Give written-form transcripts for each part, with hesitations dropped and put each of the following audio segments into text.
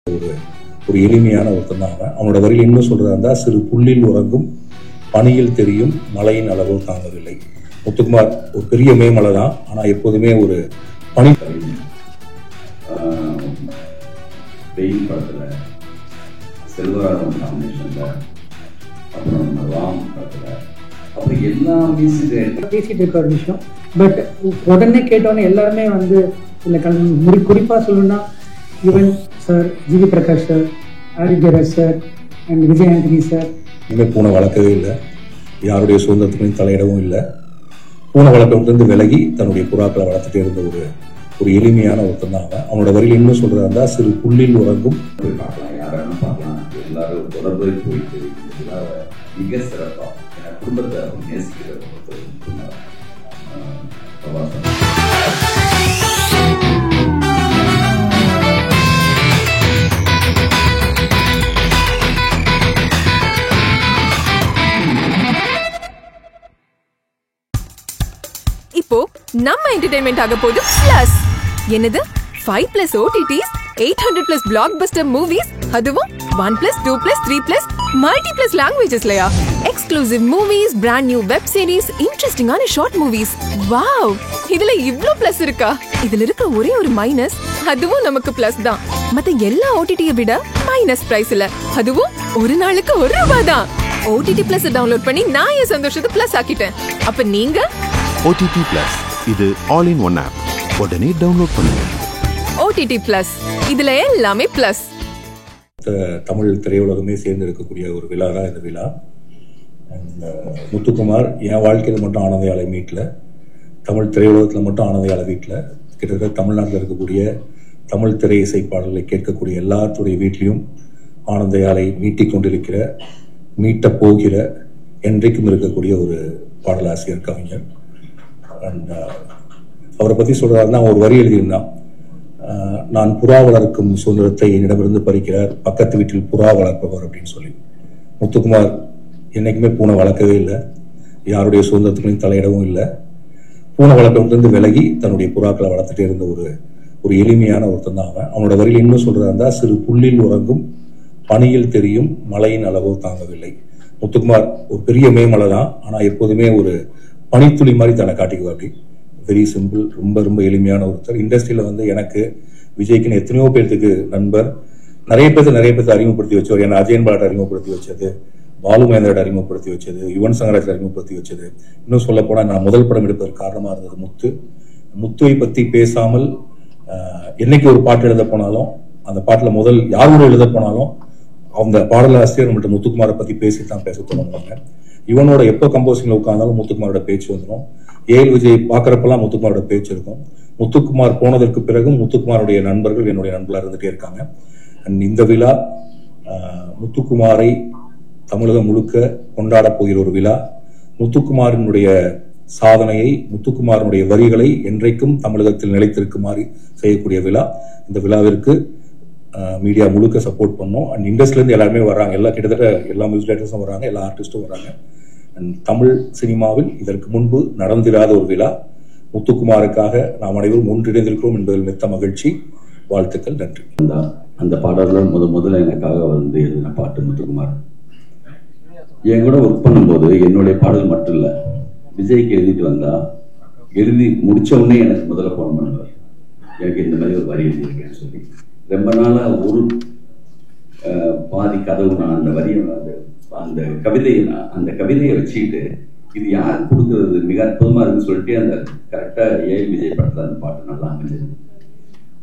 ஒரு எளிமையான ஒருத்தன் தான் அவன். அவனோட வரியில் இன்னும் சொல்றதா இருந்தா, சிறு புல்லில் உறங்கும் பனியில் தெரியும் மழையின் அளவோ தாங்கவில்லை. முத்துக்குமார் ஒரு பெரிய மேமலை தான், ஆனா எப்போதுமே ஒரு பனி வெயில் படத்துல செல்வராகவன் காம்பினேஷன்ல, அப்புறம் ராம் படத்துல, அப்புறம் எல்லாமே பேசிட்டு இருக்க ஒரு விஷயம். பட் உடனே கேட்டோன்னே எல்லாருமே வந்து இல்லை குறிப்பா சொல்லணும்னா Yuvan sir, GV Prakash sir, Adityaraj sir and Vijay Antony sir. இனிமேல் பூனை வளர்க்கவே இல்லை, யாருடைய சுதந்திரத்துலையும் தலையிடவும் இல்லை. பூனை வளர்க்கறதுலேருந்து விலகி தன்னுடைய புறாக்களை வளர்த்துட்டே இருந்த ஒரு எளிமையான ஒருத்தன் தான் அவன். அவனோட வரியில் இன்னும் சொல்றதா இருந்தா, சிறு புல்லில் உறங்கும் பார்க்கலாம், யாரும் பார்க்கலாம், எல்லாரும் தொடர்பு போயிட்டு மிக சிறப்பா என் குடும்பத்தை நேசிக்கிற இப்போ நம்ம என்டர்டெயின்மெண்ட் ஆக போகுது பிளஸ். என்னது 5+ OTTs, 800+ பிளாக்பஸ்டர் மூவிஸ், அதுவும் 1+, 2+, 3+, மல்டி+ லாங்குவேஜஸ்லயா? Exclusive movies, brand new web series, இன்ட்ரெஸ்டிங்கான ஷார்ட் மூவிஸ். வாவ், இதுல இவ்ளோ பிளஸ் இருக்கா? இதுல இருக்க ஒரே ஒரு மைனஸ், அதுவும் நமக்கு பிளஸ் தான். மத்த எல்லா OTT-ய விட மைனஸ் பிரைஸ் இல்ல, அதுவும் ஒரு நாளுக்கு ₹1 தான். OTT Plus டவுன்லோட் பண்ணி நான் என் சந்தோஷத்தை பிளஸ் ஆக்கிட்டேன். அப்ப நீங்க OTT Plus, இது ஆல் இன் ஒன் ஆப். உடனே டவுன்லோட் பண்ணுங்க. OTT Plus, இதுல எல்லாமே பிளஸ். தமிழ் திரையுலகமே சேர்ந்து இருக்கக்கூடிய ஒரு விழா தான் இந்த விழா. முத்துக்குமார் என் வாழ்க்கையில் மட்டும் ஆனந்த யாழை மீட்ல, தமிழ் திரையுலகத்தில் மட்டும் ஆனந்த யாழை வீட்டில், கிட்டத்தட்ட தமிழ்நாட்டில் இருக்கக்கூடிய தமிழ் திரை இசை பாடல்களை கேட்கக்கூடிய எல்லாத்துடைய வீட்லையும் ஆனந்த யாழை மீட்டிக் கொண்டிருக்கிற, மீட்ட போகிற, என்றைக்கும் இருக்கக்கூடிய ஒரு பாடலாசிரியர் கவிஞர். அண்ட் அவரை பற்றி சொல்றாருன்னா, ஒரு வரி எழுதியிருந்தான், நான் புறா வளர்க்கும் சுதந்திரத்தை என்னிடமிருந்து பறிக்கிறார் பக்கத்து வீட்டில் புறா வளர்ப்பவர் அப்படின்னு சொல்லி. முத்துக்குமார் என்னைக்குமே பூனை வளர்க்கவே இல்லை, யாருடைய சுதந்திரத்துலையும் தலையிடவும் இல்லை. பூனை வளர்க்கறதுலேருந்து விலகி தன்னுடைய புறாக்களை வளர்த்துட்டே இருந்த ஒரு எளிமையான ஒருத்தன் தான் அவன். அவனோட வரியில் இன்னும் சொல்றதா இருந்தா, சிறு புல்லில் உறங்கும் பனியில் தெரியும் மழையின் அளவோ தாங்கவில்லை. முத்துக்குமார் ஒரு பெரிய மேமலை தான், ஆனா எப்போதுமே ஒரு பனித்துளி மாதிரி தன்னை காட்டிக்குவாப்படி. வெரி சிம்பிள், ரொம்ப ரொம்ப எளிமையான ஒருத்தர். இண்டஸ்ட்ரியில வந்து எனக்கு விஜய்க்குன்னு எத்தனையோ பேர்த்துக்கு நண்பர், நிறைய பேர்த்து அறிமுகப்படுத்தி வச்சவர். ஏன்னா அஜயன் பாலாட்ட அறிமுகப்படுத்தி வச்சது, பாலு மகேந்திராட்ட அறிமுகப்படுத்தி வச்சது, யுவன் சங்கராஜ் அறிமுகப்படுத்தி வச்சது. இன்னும் சொல்ல போனா நான் முதல் படம் எடுப்பதற்கு காரணமா இருந்தது முத்துவை பத்தி பேசாமல் என்னைக்கு ஒரு பாட்டு எழுத போனாலும், அந்த பாட்டுல முதல் யாரோட எழுத போனாலும் அந்த பாடலாசிரியர் நம்மகிட்ட முத்துக்குமாரை பத்தி பேசித்தான் பேச தோணுவாங்க. இவனோட எப்போ கம்போசிங்ல உட்கார்ந்தாலும் முத்துக்குமாரோட பேச்சு வந்துடும். ஏஎல் விஜய் பாக்குறப்பெல்லாம் முத்துக்குமாரோட பேச்சு இருக்கும். முத்துக்குமார் போனதற்கு பிறகும் முத்துக்குமாருடைய நண்பர்கள் என்னுடைய நண்பர்களா இருந்துட்டே இருக்காங்க. இந்த விழா முத்துக்குமாரை தமிழகம் முழுக்க கொண்டாட போகிற ஒரு விழா. முத்துக்குமாரினுடைய சாதனையை, முத்துக்குமாரனுடைய வரிகளை என்றைக்கும் தமிழகத்தில் நிலைத்திருக்குமாறு செய்யக்கூடிய விழா. இந்த விழாவிற்கு மீடியா முழுக்க சப்போர்ட் பண்ணோம். அண்ட் இண்டஸ்ட்ரியிலேருந்து எல்லாருமே வர்றாங்க, கிட்டத்தட்ட எல்லா மியூசிக் டைரக்டர்ஸும் வர்றாங்க, எல்லா ஆர்டிஸ்டும் வர்றாங்க. அண்ட் தமிழ் சினிமாவில் இதற்கு முன்பு நடந்திராத ஒரு விழா. முத்துக்குமாருக்காக நாம் அனைவரும் ஒன்றிணைந்திருக்கிறோம் என்பதில் மிக்க மகிழ்ச்சி. வாழ்த்துக்கள், நன்றி. அந்த பாடல்கள் முதல்ல எனக்காக வந்து எழுதின பாட்டு முத்துக்குமார். என் கூட ஒர்க் பண்ணும்போது என்னுடைய பாடல் மட்டும் இல்லை, விஜய்க்கு எழுதிட்டு வந்தா எழுதி முடிச்ச உடனே எனக்கு முதல்ல ஃபோன் பண்ணுவார், எனக்கு இந்த மாதிரி ஒரு வரி எழுதியிருக்கேன்னு சொல்லி. ரொம்ப நாளா ஒரு பாதி கதவு நான் அந்த வரியை அந்த கவிதையை வச்சுக்கிட்டு இது யார் கொடுக்கறது மிக அற்புதமா இருக்குன்னு சொல்லிட்டு அந்த கரெக்டா ஏஎல் விஜய் படத்துல அந்த பாட்டு நல்லா அமைஞ்சது.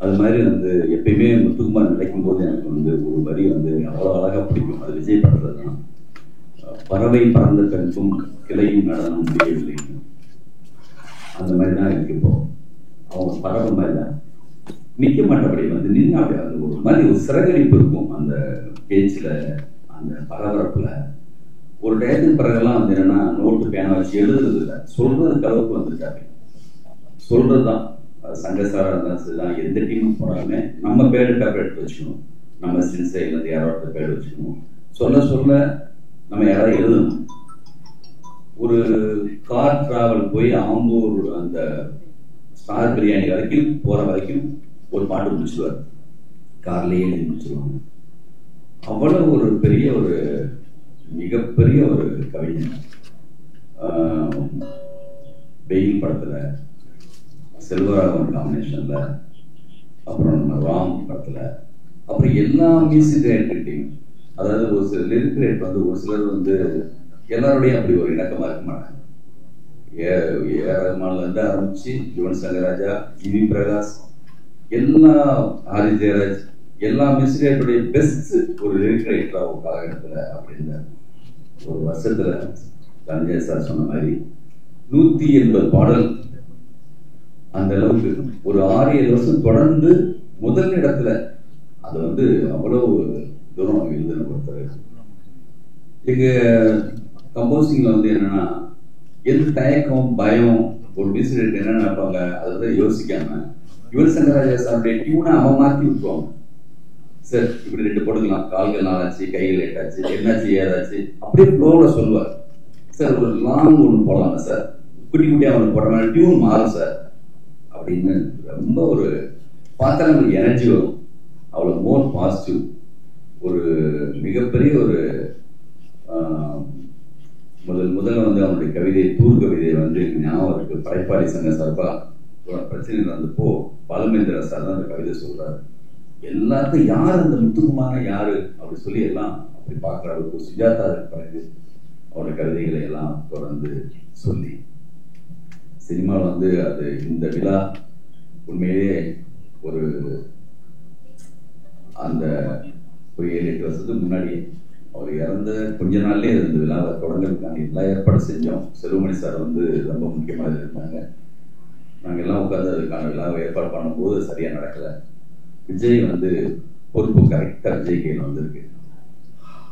அது மாதிரி வந்து எப்பயுமே முத்துக்குமார் நினைக்கும் போது எனக்கு வந்து ஒரு வரி வந்து அவ்வளோ அழகா பிடிக்கும். அது விஜய் படத்துல தான், பறவை பறந்த கருப்பும் கிளையும் நடனம் முடியவில்லை. அந்த மாதிரி தான் இருக்கு. இப்போ அவங்க பறவை மாதிரி தான் நிக்க மாட்டபடி வந்து நின்று அப்படியே அந்த ஒரு மாதிரி ஒரு சிறகடிப்பு இருக்கும் அந்த பேச்சுல, அந்த பரபரப்புல. ஒரு டயத்துக்கு பிறகுலாம் வந்து என்னன்னா நோட்டு பேனா வச்சு எழுதுறது இல்லை, சொல்றதுக்கு அளவுக்கு வந்துட்டாரு. சொல்றதுதான் சங்கசாரா இருந்தாலும் சரிதான், எந்த டீமும் போனாலுமே நம்ம பேரு பேப்பர் எடுத்து வச்சுக்கணும், நம்ம சின்சைலேருந்து யாரோட பேர் வச்சுக்கணும். சொல்ல சொல்ல நம்ம யாராவது எழுதணும். ஒரு கார் டிராவல் போய் ஆம்பூர் அந்த ஸ்டார் பிரியாணி வரைக்கும் போற வரைக்கும் ஒரு பாட்டு முடிச்சுடுவார். கார்லேயே முடிச்சிருவாங்க. அவ்வளவு ஒரு பெரிய ஒரு மிகப்பெரிய ஒரு கவிஞன். வெயில் படத்துல செல்வராகவன் காம்பினேஷன்ல, அப்புறம் நம்ம ராம் படத்துல, அப்புறம் எல்லா மியூசிக் டைரக்டர்கிட்டையும், அதாவது ஒரு சில லிரிக் ரைட் வந்து ஒரு சிலர் வந்து எல்லாரோடையும் அப்படி ஒரு இணக்கமா இருக்க மாட்டாங்க. ரஹ்மான்ல இருந்து ஆரம்பிச்சு யுவன் சங்கர் ராஜா, ஜிவி பிரகாஷ், எல்லா ஹரி ஜெயராஜ், எல்லா மியூசிக் டைரக்டருடைய பெஸ்ட் ஒரு லிரிக் ரைட்டரா ஒரு காலகட்டத்துல அப்படின்னு ஒரு வருஷத்துல தனஞ்சய் சார் சொன்ன மாதிரி 180 பாடல் அந்த அளவுக்கு ஒரு 6-7 வருஷம் தொடர்ந்து முதல் இடத்துல அது வந்து அவ்வளவு தூரம் எழுதுன ஒருத்தர். எங்க கம்போசிங்ல வந்து என்னன்னா, எந்த தயக்கம் பயம் ஒரு மியூசிக் என்ன நினைப்பாங்க அதை வந்து யோசிக்காம யுவன் சங்கர் ராஜா சாருடைய டியூனை அவன் மாற்றி விட்டுருவாங்க. சார் இப்படி 2 போட்டுக்கலாம், கால்கள் 4 ஆச்சு, கைகள் 8 ஆச்சு, என்னாச்சு ஏதாச்சு, அப்படியே ஃப்ளோவில் சொல்லுவார். சார் ஒரு லாங் ஒன்று போடலாங்க சார், குட்டி குட்டியாக ஒன்று போடுற மாதிரி டியூன் மாறும் சார் அப்படின்னு ரொம்ப ஒரு பார்த்தா நமக்கு எனர்ஜி வரும். அவ்வளோ மோர் பாசிட்டிவ். ஒரு மிகப்பெரிய ஒரு முதல்ல வந்து அவனுடைய கவிதை தூர் கவிதை வந்து ஞாபகம் இருக்கு. படைப்பாளி சங்க சார்பா பிரச்சனை நடந்தப்போ பாலமேந்திரா சார் தான் அந்த கவிதை சொல்றாரு. எல்லாருக்கும் யார் அந்த முத்துக்குமார யாரு அப்படி சொல்லி எல்லாம் அப்படி பார்க்குற அளவுக்கு சுஜாதா பிறகு அவருடைய கவிதைகளை எல்லாம் தொடர்ந்து சொல்லி சினிமாவில் வந்து அது இந்த விழா உண்மையிலேயே ஒரு அந்த ஒரு 7-8 வருஷத்துக்கு முன்னாடி அவர் இறந்த கொஞ்ச நாள்லேயே இந்த விழாவை தொடங்கிறதுக்கான எல்லா ஏற்பாடு செஞ்சோம். செல்வமணி சார் வந்து ரொம்ப முக்கியமாக இருந்தாங்க. நாங்கள் எல்லாம் உட்காந்து அதுக்கான விழாவை ஏற்பாடு பண்ணும்போது சரியாக நடக்கலை. விஜய் வந்து பொறுப்பு கரெக்டாக விஜய் கையில் வந்திருக்கு.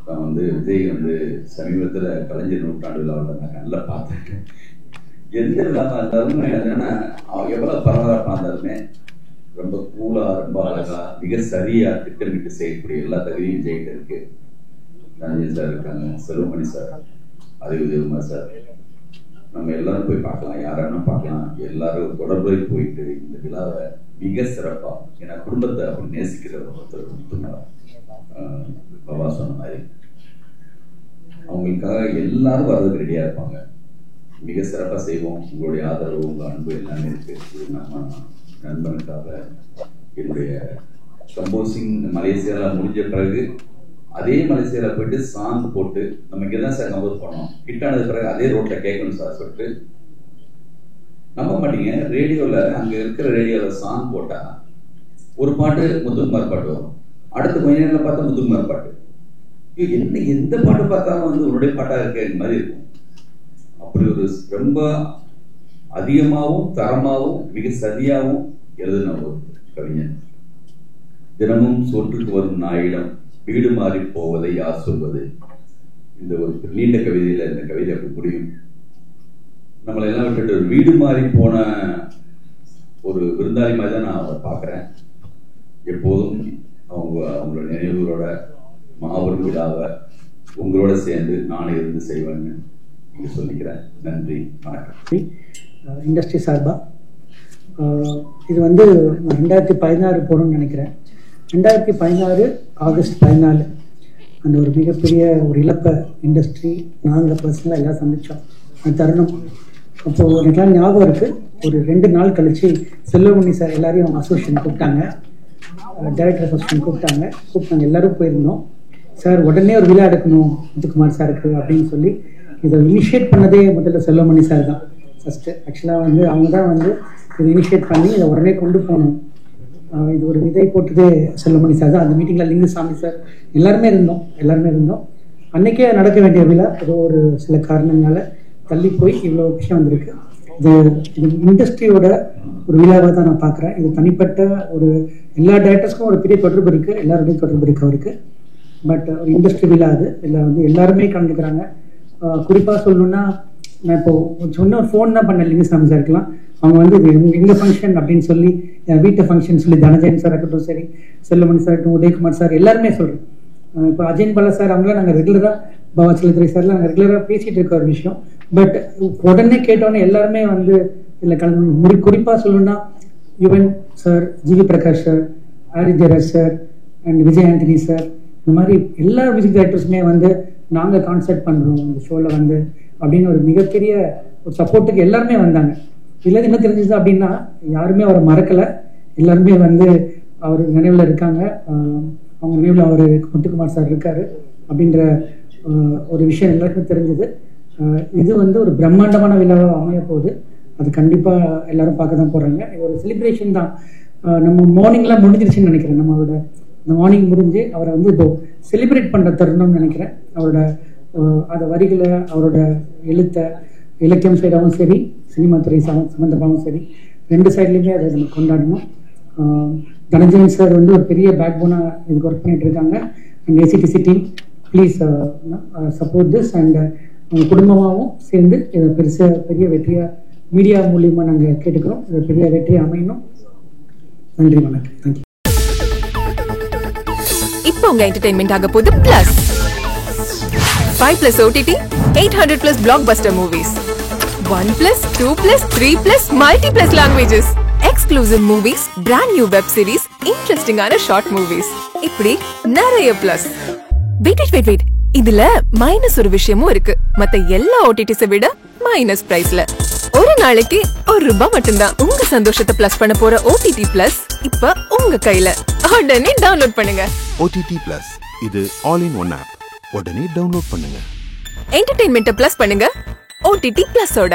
நான் வந்து விஜய் வந்து சமீபத்தில் கலைஞர் நூற்றாண்டு விழாவில் நான் நல்லா பார்த்தேன். எந்த விழாவாக இருந்தாலும் என்னன்னா அவன் எவ்வளோ பரபரப்பாக இருந்தாலுமே ரொம்ப கூலாக ரொம்ப அழகா மிக சரியா திட்டமிட்டு செய்யக்கூடிய எல்லா தகுதியும் விஜய்கிட்ட இருக்கு. தனஞ்சய் சார் இருக்காங்க, செல்வமணி சார், உதயகுமார் சார், நம்ம எல்லாரும் போய் பார்க்கலாம், யாரானா பார்க்கலாம். எல்லாரும் தொடர்பு போயிட்டு இந்த விழாவை மிக சிறப்பா, ஏன்னா குடும்பத்தை அப்படி நேசிக்கிற ஒருத்தர் பாபா சொன்ன மாதிரி அவங்களுக்காக எல்லாரும் வர்றதுக்கு ரெடியா இருப்பாங்க. மிக சிறப்பா செய்வோம். உங்களுடைய ஆதரவு, உங்க அன்பு எல்லாமே இருக்கு. நம்ம நண்பனுக்காக என்னுடைய கம்போசிங் மலேசியால முடிஞ்ச பிறகு அதே மலேசியால போயிட்டு சாங் போட்டு நம்ம இங்கதான் சார் கம்போஸ் பண்ணோம். ஹிட்டானது பிறகு அதே ரோட்ல கேட்கணும் சார் சொல்லிட்டு, நம்ப மாட்டீங்க, ரேடியோல அங்க இருக்கிற ரேடியோல சாங் போட்டா ஒரு பாட்டு முத்துக்குமார் பாட்டு வரும், அடுத்த கொஞ்ச நேரத்துல பார்த்தா முத்துக்குமார் பாட்டு. என்ன எந்த பாட்டு பார்த்தாலும் வந்து உன்னுடைய பாட்டா இருக்க மாதிரி இருக்கும். அப்படி ஒரு ரொம்ப அதிகமாகவும் தரமாகவும் மிக சரியாகவும் எழுதின ஒரு கவிஞன். தினமும் சோற்றுக்கு வரும் நாயிடம் வீடு மாறி போவதை யார் சொல்வது. இந்த ஒரு நீண்ட கவிதையில இந்த கவிதை அப்படி முடியும். நம்மளை எல்லாம் விட்டுட்டு ஒரு வீடு மாறி போன ஒரு விருந்தாளி மாதிரி தான் நான் அவரை பார்க்கிறேன். எப்போதும் அவங்களோட நினைவுகளோட மாபெரும் விழாவை உங்களோட சேர்ந்து நானே இருந்து செய்வேன்னு இங்க சொல்லிக்கிறேன். நன்றி, வணக்கம். இண்டஸ்ட்ரி சார்பா இது வந்து 2016 போகணும்னு நினைக்கிறேன். 2016 ஆகஸ்ட் 14 அந்த ஒரு மிகப்பெரிய ஒரு இழப்பை இண்டஸ்ட்ரி நாங்கள் பர்சனலாக எல்லாம் சந்தித்தோம். அந்த தருணம் அப்போது எனக்குலாம் ஞாபகம் இருக்குது. ஒரு 2 நாள் கழித்து செல்வமணி சார் எல்லாரையும் அசோசியேஷன் கூப்பிட்டாங்க, டைரக்டர் அசோசியேஷன் கூப்பிட்டாங்க. எல்லோரும் போயிருந்தோம். சார் உடனே ஒரு விழா எடுக்கணும் முத்துக்குமார் சாருக்கு அப்படின்னு சொல்லி இதை இனிஷியேட் பண்ணதே முதல்ல செல்வமணி சார் தான் ஃபஸ்ட்டு. ஆக்சுவலாக வந்து அவங்க தான் வந்து இதை இனிஷியேட் பண்ணி இதை உடனே கொண்டு போகணும். இது ஒரு விதை போட்டதே செல்வமணி சார் தான். அந்த மீட்டிங்கில் லிங்குசாமி சார் எல்லாருமே இருந்தோம். அன்றைக்கே நடக்க வேண்டிய விழா ஏதோ ஒரு சில காரணங்களால் தள்ளி போய் இவ்வளோ விஷயம் வந்திருக்கு. இது இண்டஸ்ட்ரியோட ஒரு விழாவாக தான் நான் பார்க்குறேன். இது தனிப்பட்ட ஒரு எல்லா டைரக்டர்ஸ்க்கும் ஒரு பெரிய தொடர்பு இருக்குது, எல்லாருடையும் தொடர்பு இருக்குது அவருக்கு. பட் ஒரு இண்டஸ்ட்ரி விழா அது. இதில் வந்து எல்லாருமே கலந்துக்கிறாங்க. குறிப்பாக சொல்லணுன்னா, நான் இப்போ சொன்ன ஒரு ஃபோன் தான் பண்ணேன் லிங்குசாமி சார் இருக்கலாம். அவங்க வந்து இது எங்கள் ஃபங்க்ஷன் அப்படின்னு சொல்லி என் வீட்டு ஃபங்க்ஷன் சொல்லி தனஞ்சயன் சார் இருக்கட்டும், சரி செல்வமணி சார் இருக்கட்டும், உதயகுமார் சார் எல்லாருமே சொல்கிறேன். இப்போ அஜயன் பாலா சார் அவங்களாம் நாங்கள் ரெகுலராக, பாபா செல்லத்துறை சார்லாம் நாங்கள் ரெகுலராக பேசிகிட்டு இருக்க ஒரு விஷயம். பட் உடனே கேட்டோன்னே எல்லாருமே வந்து இதில் குறிப்பாக சொல்லணுன்னா Yuvan sir, GV Prakash sir, Hari Jayaraj sir, and Vijay Antony sir, இந்த மாதிரி எல்லா மியூசிக் டைரக்டர்ஸுமே வந்து நாங்கள் கான்செப்ட் பண்ணுறோம் இந்த ஷோவில் வந்து அப்படின்னு ஒரு மிகப்பெரிய ஒரு சப்போர்ட்டுக்கு எல்லாருமே வந்தாங்க. இதில் என்ன தெரிஞ்சது அப்படின்னா யாருமே அவரை மறக்கலை, எல்லாருமே வந்து அவர் நினைவில் இருக்காங்க. அவங்க நினைவில் அவர் முத்துக்குமார் சார் இருக்கார் அப்படின்ற ஒரு விஷயம் எல்லாருக்கும் தெரிஞ்சது. இது வந்து ஒரு பிரம்மாண்டமான விழாவாக அமைய போகுது. அது கண்டிப்பாக எல்லாரும் பார்க்க தான் போகிறாங்க. இது ஒரு செலிப்ரேஷன் தான். நம்ம மார்னிங்லாம் முடிஞ்சிருச்சுன்னு நினைக்கிறேன். நம்மளோட இந்த மார்னிங் முடிஞ்சு அவரை வந்து இப்போ செலிப்ரேட் பண்ணுற தருணம்னு நினைக்கிறேன். அவரோட அந்த வரிகளை, அவரோட இலக்கியம் சைடாகவும் சரி, சினிமா துறை சம்மந்தமாகவும் சரி, ரெண்டு சைட்லேயுமே அதை நம்ம கொண்டாடணும். தனஞ்சயன் சார் வந்து ஒரு பெரிய பேக் போனாக இதுக்கு ஒர்க் பண்ணிட்டு இருக்காங்க. And ACDC team please support this. And அவங்க குடும்பமாகவும் சேர்ந்து இதை பெரிய வெற்றியாக மீடியா மூலியமாக நாங்கள் கேட்டுக்கிறோம். இது பெரிய வெற்றியாக அமையணும். நன்றி, வணக்கம். தேங்க்யூ. இப்போ உங்க என்டர்டெயின்மெண்ட் ஆக போகுது plus 5+ OTT 800+ blockbuster movies 1+, 2+, 3+ multi+ languages exclusive movies, brand new web series, interesting ஆன short movies, இப்படி நிறைய பிளஸ். வெயிட் இதுல மைனஸ் ஒரு விஷயமும் இருக்கு. மத்த எல்லா OTTs விட மைனஸ் பிரைஸ்ல ஒரு நாளைக்கு ₹1 மட்டும்தான். உங்க சந்தோஷத்தை பிளஸ் பண்ண போற OTT பிளஸ் இப்ப உங்க கையில. உடனே டவுன்லோட் பண்ணுங்க. OTT Plus இது ஆல் இன் ஒன் ஆப். உடனே டவுன்லோட் பண்ணுங்க. என்டர்டெயின்மெண்ட்டை பிளஸ் பண்ணுங்க OTT பிளஸோட.